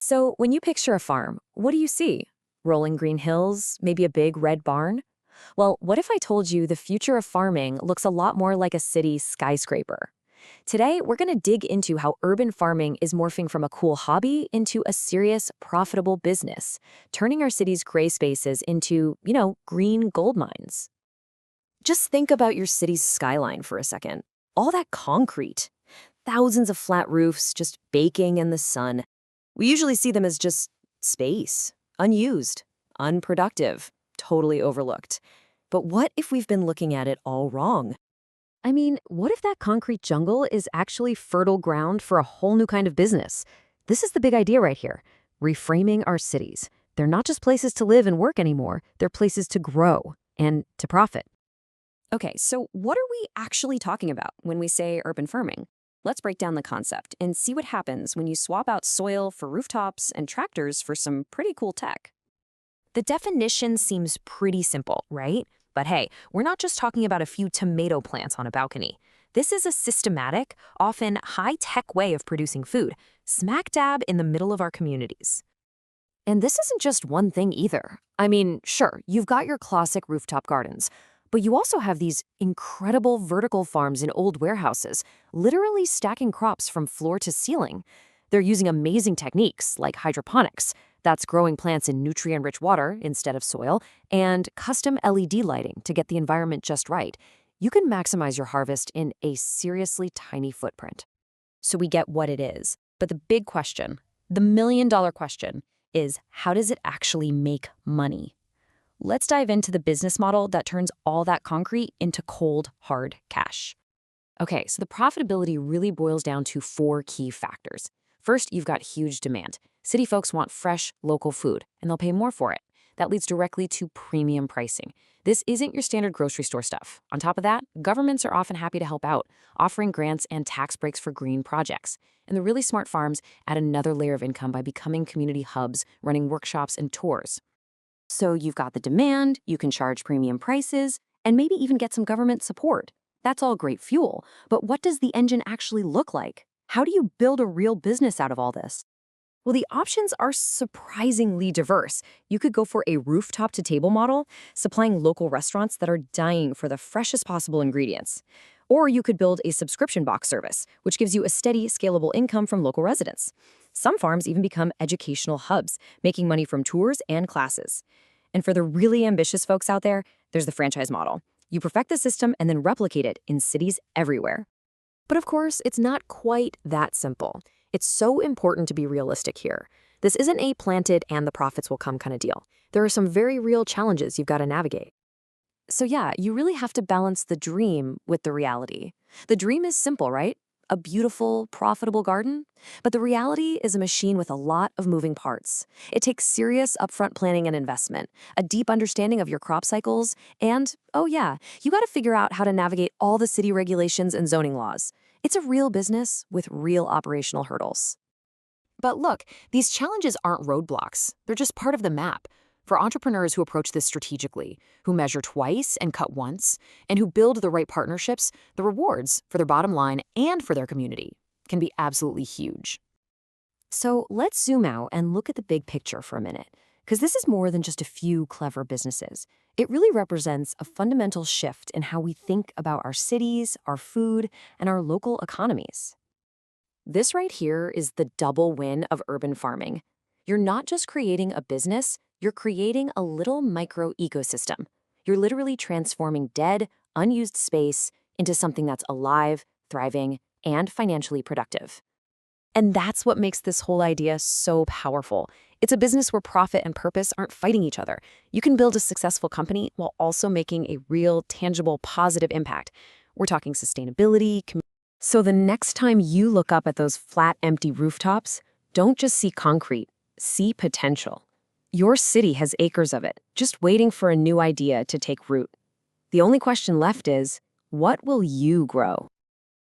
So, when you picture a farm, what do you see? Rolling green hills, maybe a big red barn? Well, what if I told you the future of farming looks a lot more like a city skyscraper? Today, we're going to dig into how urban farming is morphing from a cool hobby into a serious, profitable business, turning our city's gray spaces into, green gold mines. Just think about your city's skyline for a second. All that concrete, thousands of flat roofs just baking in the sun. We usually see them as just space, unused, unproductive, totally overlooked. But what if we've been looking at it all wrong? I mean, what if that concrete jungle is actually fertile ground for a whole new kind of business? This is the big idea right here, reframing our cities. They're not just places to live and work anymore, they're places to grow and to profit. Okay, so what are we actually talking about when we say urban farming? Let's break down the concept and see what happens when you swap out soil for rooftops and tractors for some pretty cool tech. The definition seems pretty simple, right? But hey, we're not just talking about a few tomato plants on a balcony. This is a systematic, often high-tech way of producing food, smack dab in the middle of our communities. And this isn't just one thing either. I mean, sure, you've got your classic rooftop gardens, but you also have these incredible vertical farms in old warehouses, literally stacking crops from floor to ceiling. They're using amazing techniques like hydroponics, that's growing plants in nutrient-rich water instead of soil, and custom LED lighting to get the environment just right. You can maximize your harvest in a seriously tiny footprint. So we get what it is. But the big question, the million-dollar question, is how does it actually make money? Let's dive into the business model that turns all that concrete into cold, hard cash. Okay, so the profitability really boils down to four key factors. First, you've got huge demand. City folks want fresh, local food, and they'll pay more for it. That leads directly to premium pricing. This isn't your standard grocery store stuff. On top of that, governments are often happy to help out, offering grants and tax breaks for green projects. And the really smart farms add another layer of income by becoming community hubs, running workshops and tours. So you've got the demand, you can charge premium prices, and maybe even get some government support. That's all great fuel, but what does the engine actually look like? How do you build a real business out of all this? Well, the options are surprisingly diverse. You could go for a rooftop-to-table model, supplying local restaurants that are dying for the freshest possible ingredients. Or you could build a subscription box service, which gives you a steady, scalable income from local residents. Some farms even become educational hubs, making money from tours and classes. And for the really ambitious folks out there, there's the franchise model. You perfect the system and then replicate it in cities everywhere. But of course, it's not quite that simple. It's so important to be realistic here. This isn't a planted and the profits will come kind of deal. There are some very real challenges you've got to navigate. So yeah, you really have to balance the dream with the reality. The dream is simple, right? A beautiful, profitable garden. But the reality is a machine with a lot of moving parts. It takes serious upfront planning and investment, a deep understanding of your crop cycles, and, oh yeah, you got to figure out how to navigate all the city regulations and zoning laws. It's a real business with real operational hurdles. But look, these challenges aren't roadblocks. They're just part of the map. For entrepreneurs who approach this strategically, who measure twice and cut once, and who build the right partnerships, the rewards for their bottom line and for their community can be absolutely huge. So let's zoom out and look at the big picture for a minute, because this is more than just a few clever businesses. It really represents a fundamental shift in how we think about our cities, our food, and our local economies. This right here is the double win of urban farming. You're not just creating a business, you're creating a little micro ecosystem. You're literally transforming dead, unused space into something that's alive, thriving, and financially productive. And that's what makes this whole idea so powerful. It's a business where profit and purpose aren't fighting each other. You can build a successful company while also making a real, tangible, positive impact. We're talking sustainability. So the next time you look up at those flat, empty rooftops, don't just see concrete, see potential. Your city has acres of it, just waiting for a new idea to take root. The only question left is, what will you grow?